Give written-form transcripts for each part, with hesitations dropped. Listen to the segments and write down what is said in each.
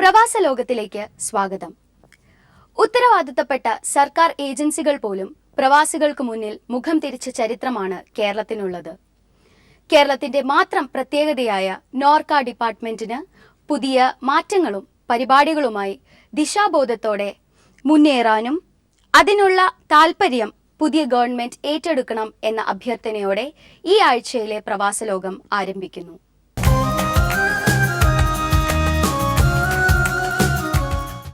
പ്രവാസ ലോകത്തിലേക്ക് സ്വാഗതം. ഉത്തരവാദിത്തപ്പെട്ട സർക്കാർ ഏജൻസികൾ പോലും പ്രവാസികൾക്ക് മുന്നിൽ മുഖം തിരിച്ച ചരിത്രമാണ് കേരളത്തിനുള്ളത്. കേരളത്തിന്റെ മാത്രം പ്രത്യേകതയായ നോർക്ക ഡിപ്പാർട്ട്മെന്റിന് പുതിയ മാറ്റങ്ങളും പരിപാടികളുമായി ദിശാബോധത്തോടെ മുന്നേറാനും അതിനുള്ള താൽപര്യം പുതിയ ഗവൺമെന്റ് ഏറ്റെടുക്കണം എന്ന അഭ്യർത്ഥനയോടെ ഈ ആഴ്ചയിലെ പ്രവാസലോകം ആരംഭിക്കുന്നു.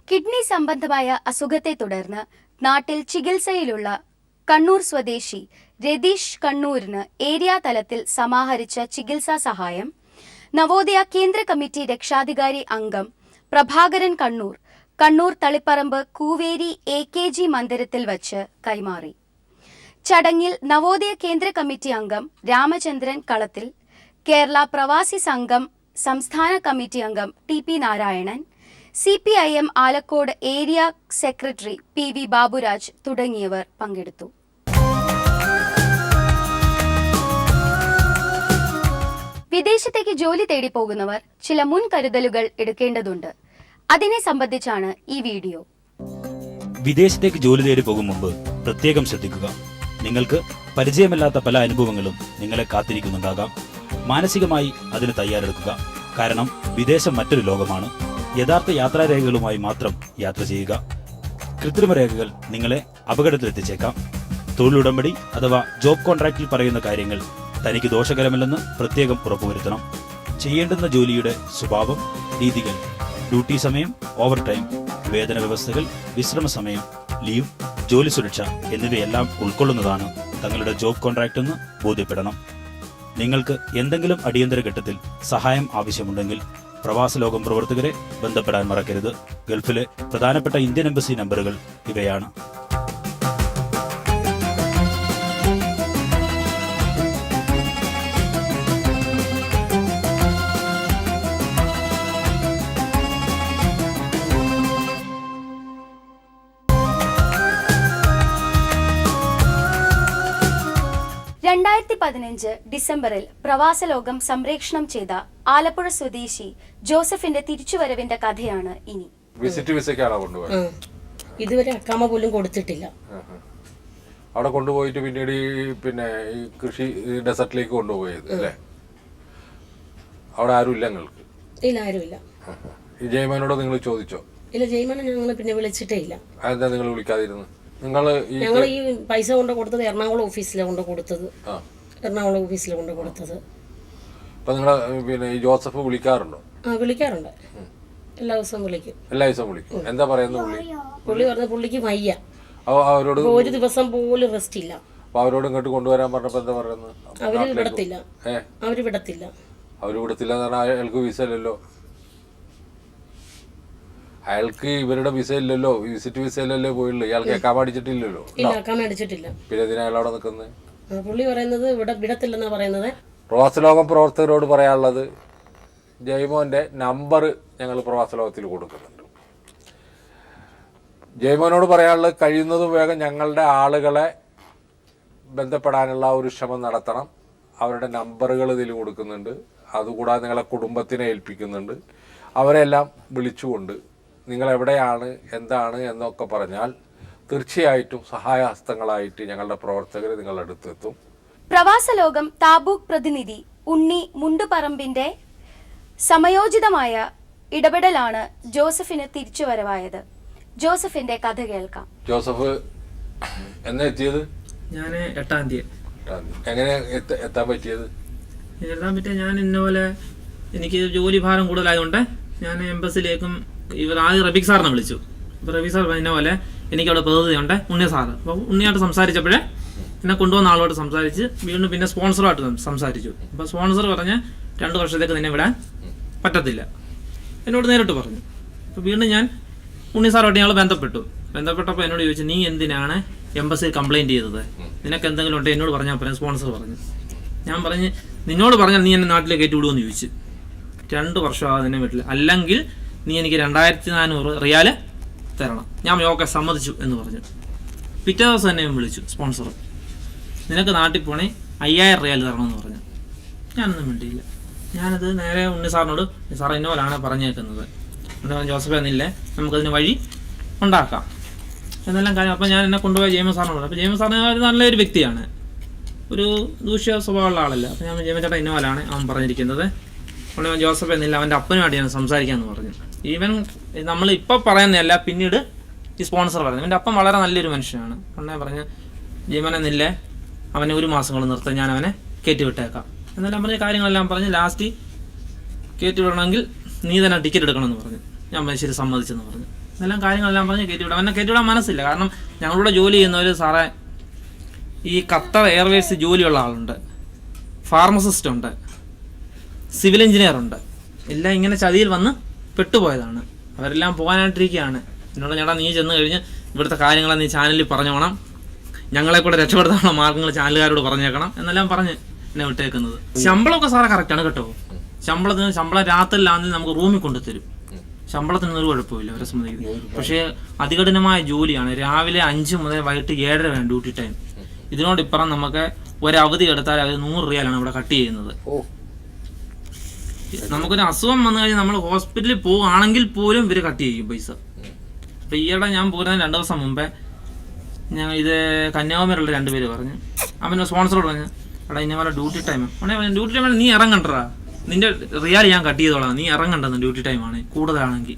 കിഡ്നി സംബന്ധമായ അസുഖത്തെ തുടർന്ന് നാട്ടിൽ ചികിത്സയിലുള്ള കണ്ണൂർ സ്വദേശി രതീഷ് കണ്ണൂരിന് ഏരിയ തലത്തിൽ സമാഹരിച്ച ചികിത്സാ സഹായം നവോദയ കേന്ദ്ര കമ്മിറ്റി രക്ഷാധികാരി അംഗം പ്രഭാകരൻ കണ്ണൂർ തളിപ്പറമ്പ് കൂവേരി AKG മന്ദിരത്തിൽ വച്ച് കൈമാറി. ചടങ്ങിൽ നവോദയ കേന്ദ്ര കമ്മിറ്റി അംഗം രാമചന്ദ്രൻ കളത്തിൽ, കേരള പ്രവാസി സംഘം സംസ്ഥാന കമ്മിറ്റി അംഗം TP Narayanan, CPIM Alakode area secretary PV Baburaj തുടങ്ങിയവർ പങ്കെടുത്തു. വിദേശത്തേക്ക് ജോലി തേടി പോകുന്നവർ ചില മുൻകരുതലുകൾ എടുക്കേണ്ടതുണ്ട്. അതിനെ സംബന്ധിച്ചാണ് ഈ വീഡിയോ. വിദേശത്തേക്ക് ജോലി തേടി പോകും മുമ്പ് പ്രത്യേകം ശ്രദ്ധിക്കുക. നിങ്ങൾക്ക് പരിചയമില്ലാത്ത പല അനുഭവങ്ങളും നിങ്ങളെ കാത്തിരിക്കുന്നുണ്ടാകാം. മാനസികമായി അതിന് തയ്യാറെടുക്കുക. കാരണം വിദേശം മറ്റൊരു ലോകമാണ്. യഥാർത്ഥ യാത്രാരേഖകളുമായി മാത്രം യാത്ര ചെയ്യുക. കൃത്രിമ രേഖകൾ നിങ്ങളെ അപകടത്തിലെത്തിച്ചേക്കാം. തൊഴിലുടമ്പടി അഥവാ ജോബ് കോൺട്രാക്റ്റിൽ പറയുന്ന കാര്യങ്ങൾ തനിക്ക് ദോഷകരമല്ലെന്ന് പ്രത്യേകം ഉറപ്പുവരുത്തണം. ചെയ്യേണ്ടുന്ന ജോലിയുടെ സ്വഭാവം, രീതികൾ, ഡ്യൂട്ടി സമയം, ഓവർ ടൈം, വേതന വ്യവസ്ഥകൾ, വിശ്രമ സമയം, ലീവ്, ജോലി സുരക്ഷ എന്നിവയെല്ലാം ഉൾക്കൊള്ളുന്നതാണ് തങ്ങളുടെ ജോബ് കോൺട്രാക്റ്റ് എന്ന് ബോധ്യപ്പെടണം. നിങ്ങൾക്ക് എന്തെങ്കിലും അടിയന്തര ഘട്ടത്തിൽ സഹായം ആവശ്യമുണ്ടെങ്കിൽ പ്രവാസ ലോകം പ്രവർത്തകരെ ബന്ധപ്പെടാൻ മറക്കരുത്. ഗൾഫിലെ പ്രധാനപ്പെട്ട ഇന്ത്യൻ എംബസി നമ്പറുകൾ ഇവയാണ്. ഡിസംബറിൽ പ്രവാസലോകം സംപ്രേഷണം ചെയ്ത ആലപ്പുഴ സ്വദേശി ജോസഫിന്റെ തിരിച്ചുവരവിന്റെ കഥയാണ് ഇനി. വിസിറ്റ് വിസയ്ക്കാണോ കൊണ്ടുപോയത്? ഇതുവരെ അക്കാമ പോലും കൊടുത്തിട്ടില്ല. അവിടെ കൊണ്ടുപോയിട്ട് പിന്നീട് ഈ കൃഷി ഡെസർട്ടിലേക്ക് കൊണ്ടുപോയത് അല്ലേ? അവിടെ ആരും ഇല്ല നിങ്ങൾക്ക്? ഇല്ല, ആരുമില്ല. ഈ ജയ്മാനോട് നിങ്ങൾ ചോദിച്ചോ? ഇല്ല, ജയ്മാനെ ഞങ്ങൾ പിന്നെ വിളിച്ചിട്ടേ ഇല്ല. അതെന്താ നിങ്ങൾ വിളിക്കാതിരുന്നു? ഞങ്ങൾ ഈ പൈസ കൊണ്ട് കൊടുത്തത് എറണാകുളം ഓഫീസിലാണ് കൊണ്ട് കൊടുത്തത്. എറണാകുളം ഓഫീസിലാണ് കൊണ്ട് കൊടുത്തത്. അപ്പൊ നിങ്ങളെ ഈ ജോസഫ് വിളിക്കാറുണ്ടോ? വിളിക്കാറുണ്ട്. എല്ലാ ദിവസവും വിളിക്കും. എല്ലാ ദിവസവും വിളിക്കും. എന്താ പറയുന്നത് പുള്ളി പറഞ്ഞ പുള്ളിക്ക് വയ്യ, അവരോട് ഒരു ദിവസം പോലും റെസ്റ്റ് ഇല്ല. അപ്പൊ അവരോട് ഇങ്ങോട്ട് കൊണ്ടുവരാൻ പറഞ്ഞപ്പോ എന്താ പറയുന്നത്? അവര് വിടത്തില്ല. അവര് വിടത്തില്ല എന്ന് പറഞ്ഞാൽ അയാൾക്ക് വിസ ഇല്ലല്ലോ. അയാൾക്ക് ഇവരുടെ വിസ ഇല്ലല്ലോ, വിസിറ്റ് വിസ ഇല്ലല്ലോ പോയുള്ളൂ. ഇയാൾക്ക് എക്കാമ അടിച്ചിട്ടില്ലല്ലോ. ഇല്ല, അക്കാമ അടിച്ചിട്ടില്ല. പിന്നെ ഇതിനാ അയാൾ അവിടെ നിൽക്കുന്നത്? പുള്ളി പറയുന്നത് വിടത്തില്ലെന്നാ പറയുന്നത്. പ്രവാസലോകം പ്രവർത്തകരോട് പറയാനുള്ളത്, ജയ്മോന്റെ നമ്പർ ഞങ്ങൾ പ്രവാസലോകത്തിൽ കൊടുക്കുന്നുണ്ട്. ജയ്മോനോട് പറയാനുള്ളത്, കഴിയുന്നതും വേഗം ഞങ്ങളുടെ ആളുകളെ ബന്ധപ്പെടാനുള്ള ഒരു ശ്രമം നടത്തണം. അവരുടെ നമ്പറുകൾ ഇതിൽ കൊടുക്കുന്നുണ്ട്. അതുകൂടാതെ നിങ്ങളെ കുടുംബത്തിനെ ഏൽപ്പിക്കുന്നുണ്ട്. അവരെല്ലാം വിളിച്ചുകൊണ്ട് നിങ്ങൾ എവിടെയാണ്, എന്താണ് എന്നൊക്കെ പറഞ്ഞാൽ തീർച്ചയായിട്ടും സഹായഹസ്തങ്ങളായിട്ട് ഞങ്ങളുടെ പ്രവർത്തകർ നിങ്ങളുടെ അടുത്തെത്തും. പ്രവാസലോകം താബൂക്ക് പ്രതിനിധി ഉണ്ണി മുണ്ടുപറമ്പിന്റെ സമയോചിതമായ ഇടപെടലാണ് ജോസഫിന് തിരിച്ചുവരവായത്. ജോസഫിന്റെ കഥ കേൾക്കാം. ജോസഫ് എന്നാ എത്തിയത്? ഞാൻ 8-ാം തീയതി. എങ്ങനെ എത്താൻ പറ്റിയത്? ഞാൻ ഇന്നപോലെ എനിക്ക് ജോലി ഭാരം കൂടുതലായതുകൊണ്ട് ഞാൻ എംബസിയിലേക്കും ആദ്യം റബീഖ് സാറിനെ വിളിച്ചു. അപ്പോൾ റബീഖ് സാർ പറഞ്ഞ പോലെ എനിക്കവിടെ പ്രതിനിധിയുണ്ട് ഉണ്ണി സാറ്. അപ്പോൾ ഉണ്ണിയായിട്ട് സംസാരിച്ചപ്പോഴേ എന്നെ കൊണ്ടുവന്ന ആളോട് സംസാരിച്ച് വീണ്ടും പിന്നെ സ്പോൺസറുമായിട്ട് സംസാരിച്ചു. അപ്പോൾ സ്പോൺസർ പറഞ്ഞ് 2 വർഷത്തേക്ക് നിന്നെ വിടാൻ പറ്റത്തില്ല എന്നോട് നേരിട്ട് പറഞ്ഞു. അപ്പോൾ വീണ്ടും ഞാൻ ഉണ്ണി സാറുമായിട്ട് ഞങ്ങൾ ബന്ധപ്പെട്ടപ്പോൾ എന്നോട് ചോദിച്ചു, നീ എന്തിനാണ് എംബസിയിൽ കംപ്ലയിൻറ്റ് ചെയ്തത്? നിനക്ക് എന്തെങ്കിലും ഉണ്ടെങ്കിൽ എന്നോട് പറഞ്ഞാൽ പറയാം. സ്പോൺസർ പറഞ്ഞു. ഞാൻ പറഞ്ഞ്, നിന്നോട് പറഞ്ഞാൽ നീ എന്നെ നാട്ടിലേക്ക് കയറ്റി വിടുമെന്ന് ചോദിച്ചു. 2 വർഷമാകും നിന്നെ വീട്ടിൽ, അല്ലെങ്കിൽ നീ എനിക്ക് 2400 റിയാൽ തരണം. ഞാൻ ഓക്കെ സമ്മതിച്ചു എന്ന് പറഞ്ഞു. പിറ്റേ ദിവസം തന്നെ വിളിച്ചു സ്പോൺസർ, നിനക്ക് നാട്ടിൽ പോണേ 5000 റിയാൽ തരണമെന്ന് പറഞ്ഞു. ഞാനൊന്നും വേണ്ടിയില്ല. ഞാനത് നേരെ ഉണ്ണി സാറിനോട്, സാർ ഇന്ന പോലാണ് പറഞ്ഞേക്കുന്നത്, എന്താ ജോസഫ് എന്നില്ലേ നമുക്കതിന് വഴി ഉണ്ടാക്കാം എന്നെല്ലാം കാര്യം. അപ്പോൾ ഞാൻ എന്നെ കൊണ്ടുപോയി ജെയിംസ് സാറിനോട്. അപ്പോൾ ജെയിംസ് സാറിന് ഒരു നല്ലൊരു വ്യക്തിയാണ്, ഒരു ദൂഷ്യ സ്വഭാവമുള്ള ആളല്ല. അപ്പോൾ ഞാൻ ജെയിംസ് ചേട്ടാ ഇന്നോലാണ് അവൻ പറഞ്ഞിരിക്കുന്നത്. അതുകൊണ്ട് ഞാൻ ജോസഫ് എന്നില്ല അവൻ്റെ അപ്പനുമായിട്ട് ഞാൻ സംസാരിക്കാമെന്ന് പറഞ്ഞു. ഈവൻ നമ്മൾ ഇപ്പോൾ പറയുന്നതല്ല, പിന്നീട് ഈ സ്പോൺസർ പറഞ്ഞു. എൻ്റെ അപ്പം വളരെ നല്ലൊരു മനുഷ്യനാണ്. ഉടനെ പറഞ്ഞ് ജീവൻ എന്നില്ലേ അവനെ 1 മാസം കൊണ്ട് നിർത്താൻ ഞാൻ അവനെ കയറ്റി വിട്ടേക്കാം എന്നെല്ലാം പറഞ്ഞ കാര്യങ്ങളെല്ലാം പറഞ്ഞ് ലാസ്റ്റ് കയറ്റി വിടണമെങ്കിൽ നീ തന്നെ ടിക്കറ്റ് എടുക്കണമെന്ന് പറഞ്ഞു. ഞാൻ ശരി സമ്മതിച്ചെന്ന് പറഞ്ഞു. ഇതെല്ലാം കാര്യങ്ങളെല്ലാം പറഞ്ഞ് കയറ്റി വിടാം. അവനെ കയറ്റി വിടാൻ മനസ്സില്ല. കാരണം ഞങ്ങളുടെ ജോലി ചെയ്യുന്നവർ സാറേ ഈ ഖത്തർ എയർവേസ് ജോലിയുള്ള ആളുണ്ട്, ഫാർമസിസ്റ്റ് ഉണ്ട്, സിവിൽ എഞ്ചിനീയർ ഉണ്ട്. എല്ലാം ഇങ്ങനെ ചതിയിൽ വന്ന് പെട്ടുപോയതാണ്. അവരെല്ലാം പോകാനായിട്ടിരിക്കുകയാണ്. എന്നോട് ചേട്ടാ നീ ചെന്ന് കഴിഞ്ഞ് ഇവിടുത്തെ കാര്യങ്ങളെ നീ ചാനലിൽ പറഞ്ഞോണം, ഞങ്ങളെ കൂടെ രക്ഷപ്പെടുത്താനുള്ള മാർഗ്ഗങ്ങൾ ചാനലുകാരോട് പറഞ്ഞേക്കണം എന്നെല്ലാം പറഞ്ഞ് എന്നെ വിട്ടേക്കുന്നത്. ശമ്പളമൊക്കെ സാറേ കറക്റ്റാണ് കേട്ടോ. ശമ്പളം രാത്രിയിലാണെങ്കിൽ നമുക്ക് റൂമിൽ കൊണ്ടുതരും. ശമ്പളത്തിനൊന്നും ഒരു കുഴപ്പമില്ല അവരെ സംബന്ധിക്കുന്നത്. പക്ഷേ അതികഠിനമായ ജോലിയാണ്. രാവിലെ 5 മുതൽ വൈകിട്ട് 7:30 വരെ ഡ്യൂട്ടി ടൈം. ഇതിനോടിപ്പുറം നമുക്ക് ഒരവധി എടുത്താൽ അവർ 100 റിയാലാണ് ഇവിടെ കട്ട് ചെയ്യുന്നത്. നമുക്കൊരു അസുഖം വന്നു കഴിഞ്ഞാൽ നമ്മൾ ഹോസ്പിറ്റലിൽ പോവുകയാണെങ്കിൽ പോലും ഇവർ കട്ട് ചെയ്യും പൈസ. അപ്പോൾ ഈയിടെ ഞാൻ പോകുന്നതിന് 2 ദിവസം മുമ്പേ ഞാൻ ഇത് കന്യാകുമാരിയുള്ള 2 പേര് പറഞ്ഞു, അവൻ്റെ സ്പോൺസറോട് പറഞ്ഞു എടാ ഇന്നപോലെ ഡ്യൂട്ടി ടൈം ആണ്. ഡ്യൂട്ടി ടൈം നീ ഇറങ്ങണ്ടടാ, നിന്റെ റിയാൽ ഞാൻ കട്ട് ചെയ്തോളാം, നീ ഇറങ്ങണ്ടെന്ന്. ഡ്യൂട്ടി ടൈമാണ് കൂടുതലാണെങ്കിൽ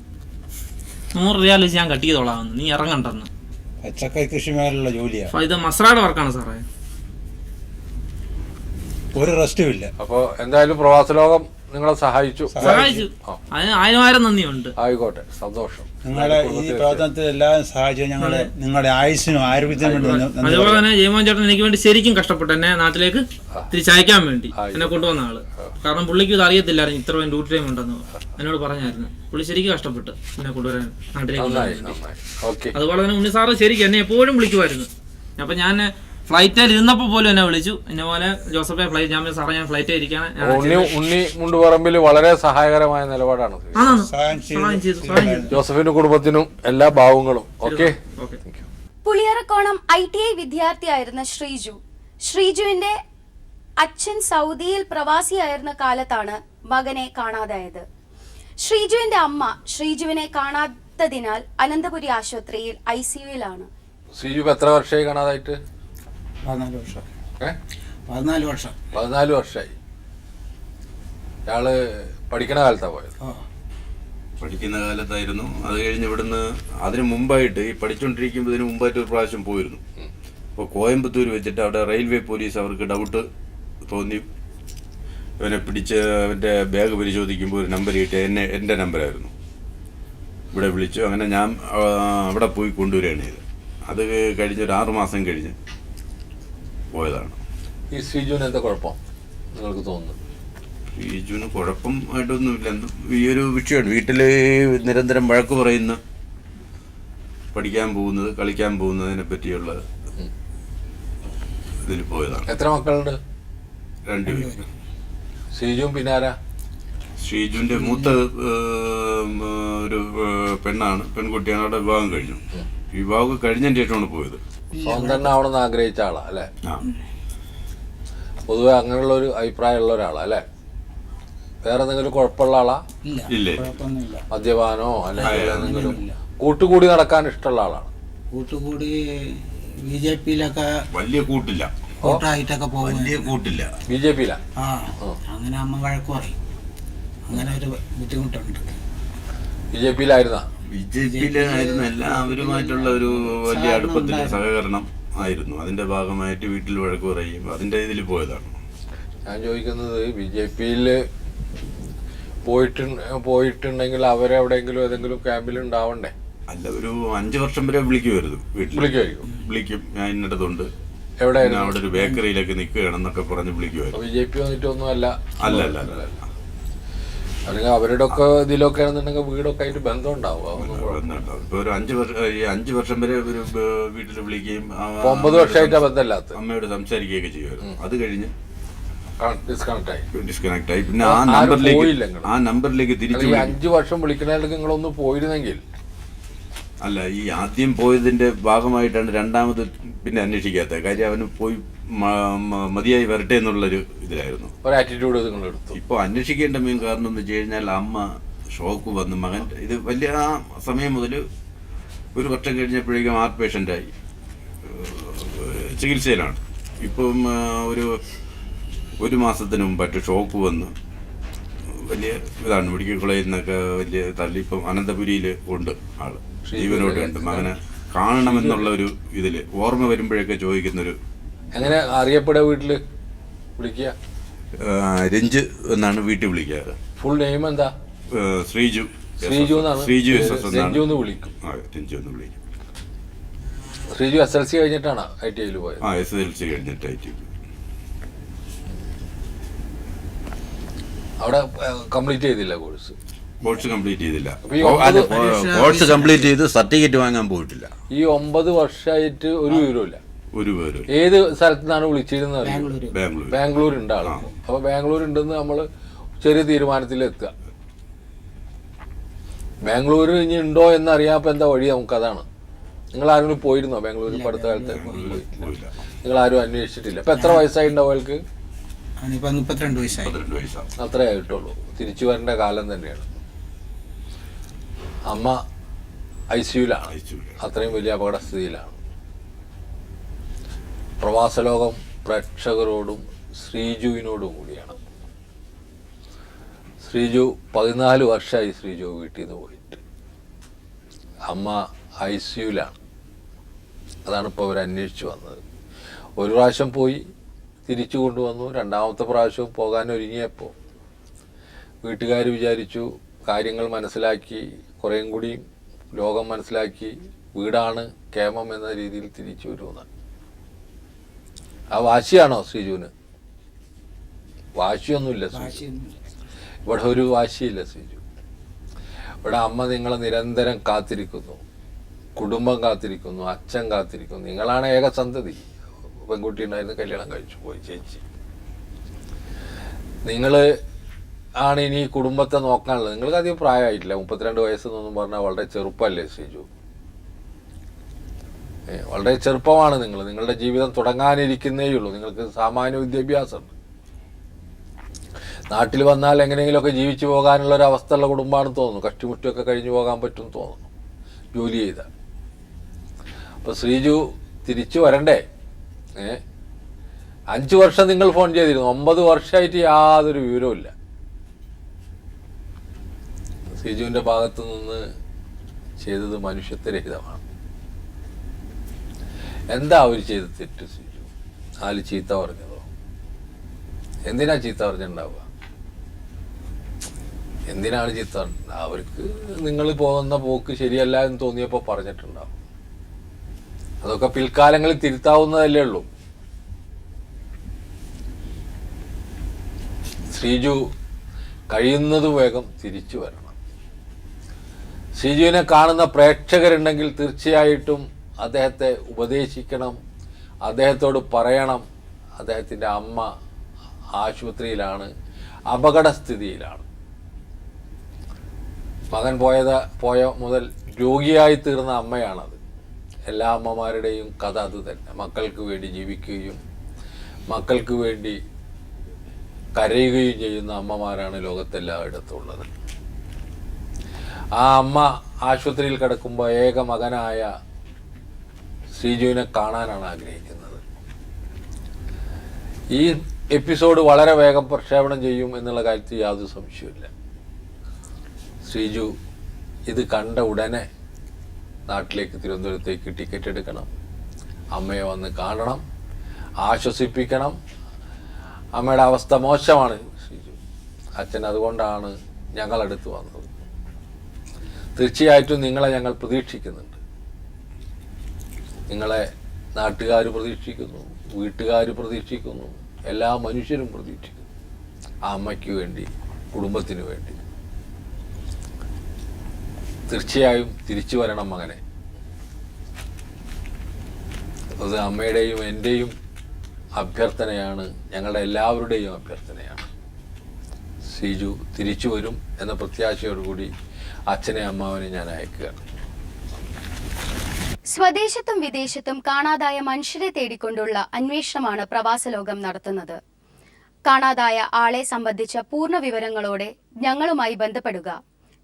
100 റിയാൽ വെച്ച് ഞാൻ കട്ട് ചെയ്തോളാമെന്ന്, നീ ഇറങ്ങണ്ടെന്ന്. പച്ചക്കറി കൃഷി മേലുള്ള ജോലിയാണ്. ഇത് മസ്രായുടെ വർക്കാണ് സാറേ, ഒരു റെസ്റ്റും ഇല്ല. അപ്പോൾ എന്തായാലും പ്രവാസ ലോകം നിങ്ങളെ സഹായിച്ചു. അതിന് 1000 നന്ദിയുണ്ട്. ആയിക്കോട്ടെ, സന്തോഷം. നിങ്ങളുടെ ഈ പ്രവർത്തനത്തിൽ എല്ലാവരും സഹായിച്ചു. ഞങ്ങളുടെ നിങ്ങളുടെ ആയുസ്സിനും ആരോഗ്യത്തിനും വേണ്ടി അതുപോലെ തന്നെ ജയമോഹൻ ചേട്ടൻ എനിക്ക് വേണ്ടി ശരിക്കും കഷ്ടപ്പെട്ടു എന്നെ നാട്ടിലേക്ക് തിരിച്ചയക്കാൻ വേണ്ടി എന്നെ കൊണ്ടുവന്ന ആള്. കാരണം പുള്ളിക്ക് ഇത് അറിയത്തില്ലായിരുന്നു ഇത്ര ഡ്യൂട്ടി ടൈം ഉണ്ടെന്ന് എന്നോട് പറഞ്ഞായിരുന്നു. പുള്ളി ശരിക്കും കഷ്ടപ്പെട്ട് എന്നെ കൊണ്ടുവരാൻ നാട്ടിലേക്ക് കൊണ്ടുവരാൻ. അതുപോലെ തന്നെ ഉണ്ണി സാറ് ശരിക്കും എന്നെ എപ്പോഴും വിളിക്കുമായിരുന്നു. അപ്പൊ ഞാൻ ഫ്ലൈറ്റിൽ ഇരുന്നപ്പോൾ പോലും എന്നെ വിളിച്ചു. എന്നെ പോലെ ജോസഫെ ഫ്ലൈറ്റ്, ഞാൻ സാറേ ഞാൻ ഫ്ലൈറ്റിൽ ഇരിക്കാണ്. ഉണ്ണി മുണ്ടുപറമ്പിൽ വളരെ സഹായകരമായ നിലപാടാണ്. ജോസഫിന്റെ കുടുംബത്തിനും എല്ലാ ഭാവങ്ങളും. ഓക്കെ. പുളിയറക്കോണം ITI വിദ്യാർത്ഥിയായിരുന്ന ശ്രീജുവിന്റെ അച്ഛൻ സൗദിയിൽ പ്രവാസിയായിരുന്ന കാലത്താണ് മകനെ കാണാതായത്. ശ്രീജുവിന്റെ അമ്മ ശ്രീജുവിനെ കാണാത്തതിനാൽ അനന്തപുരി ആശുപത്രിയിൽ ICUവിലാണ്. ശ്രീജു എത്ര വർഷമായി കാണാതായിട്ട്? 14 വർഷം. 14 വർഷമായി. ഇയാള് പഠിക്കണ കാലത്താ പോയത്? പഠിക്കുന്ന കാലത്തായിരുന്നു. അത് കഴിഞ്ഞ് ഇവിടുന്ന് അതിന് മുമ്പായിട്ട് ഈ പഠിച്ചുകൊണ്ടിരിക്കുമ്പോൾ ഇതിന് മുമ്പായിട്ട് ഒരു പ്രാവശ്യം പോയിരുന്നു. അപ്പോൾ കോയമ്പത്തൂർ വെച്ചിട്ട് അവിടെ റെയിൽവേ പോലീസ് അവർക്ക് ഡൗട്ട് തോന്നി ഇവനെ പിടിച്ച് അവൻ്റെ ബാഗ് പരിശോധിക്കുമ്പോൾ ഒരു നമ്പർ കിട്ടി. എൻ്റെ നമ്പറായിരുന്നു. ഇവിടെ വിളിച്ചു. അങ്ങനെ ഞാൻ അവിടെ പോയി കൊണ്ടുവരികയാണ് ചെയ്തത്. അത് കഴിഞ്ഞൊരു 6 മാസം കഴിഞ്ഞ് പോയതാണ്. ഈ ശ്രീജുവിന് എന്താ കുഴപ്പം നിങ്ങൾക്ക് തോന്നുന്നു? ശ്രീജുവിന് കുഴപ്പമായിട്ടൊന്നുമില്ല. ഈ ഒരു വിഷയമാണ്. വീട്ടിൽ നിരന്തരം വഴക്ക് പറയുന്ന, പഠിക്കാൻ പോകുന്നത്, കളിക്കാൻ പോകുന്നതിനെ പറ്റിയുള്ള ഇതിൽ പോയതാണ്. എത്ര മക്കളുണ്ട്? 2 പേര്. ശ്രീജുവും പിന്നെ ആരാ? ശ്രീജുവിന്റെ മൂത്ത ഒരു പെണ്ണാണ്, പെൺകുട്ടിയാണ്. അവിടെ വിവാഹം കഴിഞ്ഞു. വിവാഹം കഴിഞ്ഞതിന് ശേഷമാണ് പോയത്. സ്വന്തം ആവണമെന്ന് ആഗ്രഹിച്ച ആളാ അല്ലേ? പൊതുവെ അങ്ങനെയുള്ള ഒരു അഭിപ്രായമുള്ള ഒരാളാ അല്ലേ? വേറെ എന്തെങ്കിലും കുഴപ്പമുള്ള ആളാ? ഇല്ല. മദ്യപാനോ അല്ലെങ്കിൽ എന്തെങ്കിലും കൂട്ടുകൂടി നടക്കാൻ ഇഷ്ടമുള്ള ആളാണ്? കൂട്ടുകൂടി BJP-യിലൊക്കെ വലിയ കൂട്ടില്ല, കൂട്ടായിട്ടൊക്കെ പോകും. വലിയ കൂട്ടില്ല. BJP-യിലാ? അങ്ങനെ അമ്മ വഴക്ക് പറയും. അങ്ങനെ ഒരു ബുദ്ധിമുട്ടുണ്ട്. BJP-യിലായിരുന്നാ? BJP-യിലായിരുന്നു. എല്ലാവരുമായിട്ടുള്ള ഒരു വലിയ അടുപ്പത്തില് സഹകരണം ആയിരുന്നു. അതിന്റെ ഭാഗമായിട്ട് വീട്ടിൽ വഴക്ക് പറയും. അതിന്റെ ഇതിൽ പോയതാണ്. ഞാൻ ചോദിക്കുന്നത് BJP-യിൽ പോയിട്ടുണ്ടെങ്കിൽ അവരെവിടെയെങ്കിലും ഏതെങ്കിലും ക്യാമ്പിൽ ഉണ്ടാവണ്ടേ? അല്ല, ഒരു 5 വർഷം വരെ വിളിക്കുമായിരുന്നു. വീട്ടിൽ വിളിക്കും. ഞാൻ ഇന്നിടത്തുണ്ട്, എവിടെ അവിടെ ഒരു ബേക്കറിയിലൊക്കെ നിൽക്കുകയാണെന്നൊക്കെ പറഞ്ഞ് വിളിക്കുമായിരുന്നു. BJP വന്നിട്ടൊന്നും അല്ല? അല്ല. അല്ലെങ്കിൽ അവരുടെ ഒക്കെ ഇതിലൊക്കെ ആണെന്നുണ്ടെങ്കിൽ വീടൊക്കെ ആയിട്ട് ബന്ധം ഉണ്ടാവും. ഇപ്പൊ ഒരു 5 വർഷം വരെ ഒരു വീട്ടിൽ വിളിക്കുകയും 9 വർഷമായിട്ട് ബന്ധമില്ലാത്ത അമ്മയോട് സംസാരിക്കുകയൊക്കെ ചെയ്യുമായിരുന്നു. അത് കഴിഞ്ഞ് ഡിസ്കണക്ട് ആയി. പിന്നെ ആ നമ്പറിലേക്ക് തിരിച്ചു 5 വർഷം വിളിക്കണമെങ്കിൽ നിങ്ങളൊന്ന് പോയിരുന്നെങ്കിൽ. അല്ല, ഈ ആദ്യം പോയതിന്റെ ഭാഗമായിട്ടാണ് രണ്ടാമത് പിന്നെ അന്വേഷിക്കാത്ത കാര്യം. അവന് പോയി മതിയായി വരട്ടെ എന്നുള്ളൊരു ഇതിലായിരുന്നു, ഒരു ആറ്റിറ്റ്യൂഡ് നിങ്ങൾ എടുത്തു. ഇപ്പോൾ അന്വേഷിക്കേണ്ട മെയിൻ കാരണം എന്ന് വെച്ച് കഴിഞ്ഞാൽ അമ്മ ഷോക്ക് വന്ന് മകൻ ഇത് വലിയ ആ സമയം മുതൽ ഒരു വർഷം കഴിഞ്ഞപ്പോഴേക്കും ഹാർട്ട് പേഷ്യൻ്റായി ചികിത്സയിലാണ്. ഇപ്പം ഒരു മാസത്തിന് മുമ്പായിട്ട് ഷോക്ക് വന്ന് വലിയ ഇതാണ്. മെഡിക്കൽ കോളേജിൽ നിന്നൊക്കെ വലിയ തള്ളി. ഇപ്പം അനന്തപുരിയിൽ ഉണ്ട് ആള്, ജീവനോടെ ഉണ്ട്. മകനെ കാണണമെന്നുള്ള ഒരു ഇതില് ഓർമ്മ വരുമ്പോഴൊക്കെ ചോദിക്കുന്നൊരു. എങ്ങനെ അറിയപ്പെടുക വീട്ടില് വിളിക്കുക? രഞ്ജ് എന്നാണ് വീട്ടിൽ വിളിക്കാറ്. ഫുൾ നെയിം എന്താ? ശ്രീജു. ശ്രീജു എന്നാണ്. ശ്രീജു എസ് എസ് രഞ്ജു എന്ന് വിളിക്കും. രഞ്ജു എന്ന് വിളിക്കും. ശ്രീജു SLC കഴിഞ്ഞിട്ടാണ് ITI പോയത്. SLC കഴിഞ്ഞിട്ട് ITI. അവിടെ കംപ്ലീറ്റ് ചെയ്തില്ല കോഴ്സ്? കോഴ്സ് കംപ്ലീറ്റ് ചെയ്തില്ല. ഈ 9 കോഴ്സ് കംപ്ലീറ്റ് ചെയ്ത് സർട്ടിഫിക്കറ്റ് വാങ്ങാൻ പോയിട്ടില്ല. ഈ 9 വർഷമായിട്ട് ഒരു വിവരമില്ല. ഒരു പേര് ഏത് സ്ഥലത്തു നിന്നാണ് വിളിച്ചിരുന്നത്? ബാംഗ്ലൂർ. ബാംഗ്ലൂർ ഉണ്ട് ആള്. അപ്പൊ ബാംഗ്ലൂർ ഉണ്ടെന്ന് നമ്മള് ചെറിയ തീരുമാനത്തിൽ എത്തുക. ബാംഗ്ലൂർ ഇനി ഉണ്ടോ എന്ന് അറിയാപ്പോ എന്താ വഴി നമുക്ക്? അതാണ്. നിങ്ങൾ ആരെങ്കിലും പോയിരുന്നോ ബാംഗ്ലൂരിൽ? ഇപ്പൊ അടുത്ത കാലത്ത് നിങ്ങൾ ആരും അന്വേഷിച്ചിട്ടില്ല. ഇപ്പൊ എത്ര വയസ്സായിട്ടുണ്ടാവും അവൾക്ക്? 32 വയസ്സായി. അത്രേ ആയിട്ടുള്ളൂ. തിരിച്ചു വരേണ്ട കാലം തന്നെയാണ്. അമ്മ ICUലാണ്. അത്രയും വലിയ അപകടസ്ഥിതിയിലാണ്. പ്രവാസലോകം പ്രേക്ഷകരോടും ശ്രീജുവിനോടും കൂടിയാണ്. ശ്രീജു 14 വർഷമായി ശ്രീജു വീട്ടിൽ നിന്ന് പോയിട്ട്. അമ്മ ICUലാണ്. അതാണ് ഇപ്പോൾ അവർ അന്വേഷിച്ച് വന്നത്. ഒരു പ്രാവശ്യം പോയി തിരിച്ചു കൊണ്ടുവന്നു. രണ്ടാമത്തെ പ്രാവശ്യവും പോകാൻ ഒരുങ്ങിയപ്പോൾ വീട്ടുകാർ വിചാരിച്ചു, കാര്യങ്ങൾ മനസ്സിലാക്കി, കുറേയും കൂടി ലോകം മനസ്സിലാക്കി, വീടാണ് കേമം എന്ന രീതിയിൽ തിരിച്ചു വരുമെന്ന്. ആ വാശിയാണോ ശ്രീജുവിന്? വാശിയൊന്നുമില്ല ശ്രീജു. ഇവിടെ ഒരു വാശിയില്ല ശ്രീജു. ഇവിടെ അമ്മ നിങ്ങളെ നിരന്തരം കാത്തിരിക്കുന്നു, കുടുംബം കാത്തിരിക്കുന്നു, അച്ഛൻ കാത്തിരിക്കുന്നു. നിങ്ങളാണ് ഏക സന്തതി. പെൺകുട്ടി ഉണ്ടായിരുന്നു, കല്യാണം കഴിച്ചു പോയി ചേച്ചി. നിങ്ങൾ ആണ് ഇനി കുടുംബത്തെ നോക്കാനുള്ളത്. നിങ്ങൾക്ക് അധികം പ്രായമായിട്ടില്ല. 32 വയസ്സെന്നൊന്നും പറഞ്ഞാൽ വളരെ ചെറുപ്പമല്ലേ ശ്രീജു? വളരെ ചെറുപ്പമാണ് നിങ്ങൾ. നിങ്ങളുടെ ജീവിതം തുടങ്ങാനിരിക്കുന്നേയുള്ളൂ. നിങ്ങൾക്ക് സാമാന്യ വിദ്യാഭ്യാസമുണ്ട്. നാട്ടിൽ വന്നാൽ എങ്ങനെയെങ്കിലുമൊക്കെ ജീവിച്ചു പോകാനുള്ള ഒരു അവസ്ഥയുള്ള കുടുംബമാണെന്ന് തോന്നുന്നു. കഷ്ടിമുറ്റൊക്കെ കഴിഞ്ഞു പോകാൻ പറ്റും തോന്നുന്നു ജോലി ചെയ്ത. അപ്പോൾ ശ്രീജു തിരിച്ചു വരണ്ടേ? 5 വർഷം നിങ്ങൾ ഫോൺ ചെയ്തിരുന്നു. 9 വർഷമായിട്ട് യാതൊരു വിവരവും ഇല്ല. ശ്രീജുവിൻ്റെ ഭാഗത്തു നിന്ന് ചെയ്തത് മനുഷ്യത്വരഹിതമാണ്. എന്താ അവർ ചെയ്ത തെറ്റ് ശ്രീജു? ആല് ചീത്ത പറഞ്ഞതോ? എന്തിനാ ചീത്ത പറഞ്ഞിട്ടുണ്ടാവുക? എന്തിനാണ് ചീത്ത? അവർക്ക് നിങ്ങൾ പോകുന്ന പോക്ക് ശരിയല്ല എന്ന് തോന്നിയപ്പോൾ പറഞ്ഞിട്ടുണ്ടാവും. അതൊക്കെ പിൽക്കാലങ്ങളിൽ തിരുത്താവുന്നതല്ലേ ഉള്ളൂ. ശ്രീജു കഴിയുന്നതും വേഗം തിരിച്ചു വരണം. ശ്രീജുവിനെ കാണുന്ന പ്രേക്ഷകരുണ്ടെങ്കിൽ തീർച്ചയായിട്ടും അദ്ദേഹത്തെ ഉപദേശിക്കണം, അദ്ദേഹത്തോട് പറയണം. അദ്ദേഹത്തിൻ്റെ അമ്മ ആശുപത്രിയിലാണ്, അപകടസ്ഥിതിയിലാണ്. മകൻ പോയ മുതൽ രോഗിയായി തീർന്ന അമ്മയാണത്. എല്ലാ അമ്മമാരുടെയും കഥ അത് തന്നെ. മക്കൾക്ക് വേണ്ടി ജീവിക്കുകയും മക്കൾക്ക് വേണ്ടി കരയുകയും ചെയ്യുന്ന അമ്മമാരാണ് ലോകത്തെല്ലായിടത്തും ഉള്ളത്. ആ അമ്മ ആശുപത്രിയിൽ കിടക്കുമ്പോൾ ഏക മകനായ ശ്രീജുവിനെ കാണാനാണ് ആഗ്രഹിക്കുന്നത്. ഈ എപ്പിസോഡ് വളരെ വേഗം പ്രക്ഷേപണം ചെയ്യും എന്നുള്ള കാര്യത്തിൽ യാതൊരു സംശയമില്ല. ശ്രീജു ഇത് കണ്ട ഉടനെ നാട്ടിലേക്ക്, തിരുവനന്തപുരത്തേക്ക് ടിക്കറ്റ് എടുക്കണം, അമ്മയെ വന്ന് കാണണം, ആശ്വസിപ്പിക്കണം. അമ്മയുടെ അവസ്ഥ മോശമാണ് ശ്രീജു. അച്ഛൻ അതുകൊണ്ടാണ് ഞങ്ങളടുത്ത് വന്നത്. തീർച്ചയായിട്ടും നിങ്ങളെ ഞങ്ങൾ പ്രതീക്ഷിക്കുന്നുണ്ട്. നിങ്ങളെ നാട്ടുകാർ പ്രതീക്ഷിക്കുന്നു, വീട്ടുകാർ പ്രതീക്ഷിക്കുന്നു, എല്ലാ മനുഷ്യരും പ്രതീക്ഷിക്കുന്നു. ആ അമ്മയ്ക്ക് വേണ്ടി, കുടുംബത്തിന് വേണ്ടി. തീർച്ചയായും തിരിച്ചു വരണം മകനെ. അത് അമ്മയുടെയും എൻ്റെയും അഭ്യർത്ഥനയാണ്, ഞങ്ങളുടെ എല്ലാവരുടെയും അഭ്യർത്ഥനയാണ്. ശ്രീജു തിരിച്ചു വരും എന്ന പ്രത്യാശയോടുകൂടി അച്ഛനെ അമ്മാവനെ ഞാൻ അയക്കുകയാണ്. സ്വദേശത്തും വിദേശത്തും കാണാതായ മനുഷ്യരെ തേടിക്കൊണ്ടുള്ള അന്വേഷണമാണ് പ്രവാസലോകം നടത്തുന്നത്. കാണാതായ ആളെ സംബന്ധിച്ച പൂർണ്ണ വിവരങ്ങളോടെ ഞങ്ങളുമായി ബന്ധപ്പെടുക.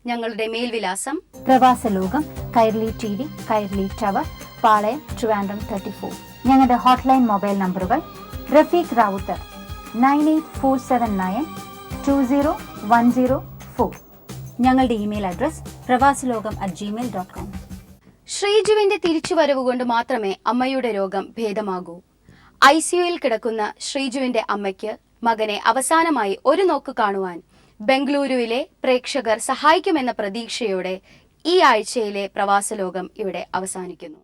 ഞങ്ങളുടെ മേൽവിലാസം പ്രവാസലോകം, കൈർലി TV, കൈർലി ടവർ, പാളയം, ട്രിവാൻഡ്രം 34. ഞങ്ങളുടെ ഹോട്ട്ലൈൻ മൊബൈൽ നമ്പറുകൾ റഫീഖ് റാവുത്തർ 9847920104. ഞങ്ങളുടെ ഇമെയിൽ അഡ്രസ് പ്രവാസലോകം@gmail.com. ശ്രീജുവിന്റെ തിരിച്ചുവരവ് കൊണ്ട് മാത്രമേ അമ്മയുടെ രോഗം ഭേദമാകൂ. ICUയിൽ കിടക്കുന്ന ശ്രീജുവിന്റെ അമ്മയ്ക്ക് മകനെ അവസാനമായി ഒരു നോക്ക് കാണുവാൻ ബംഗളൂരുവിലെ പ്രേക്ഷകർ സഹായിക്കുമെന്ന പ്രതീക്ഷയോടെ ഈ ആഴ്ചയിലെ പ്രവാസലോകം ഇവിടെ അവസാനിക്കുന്നു.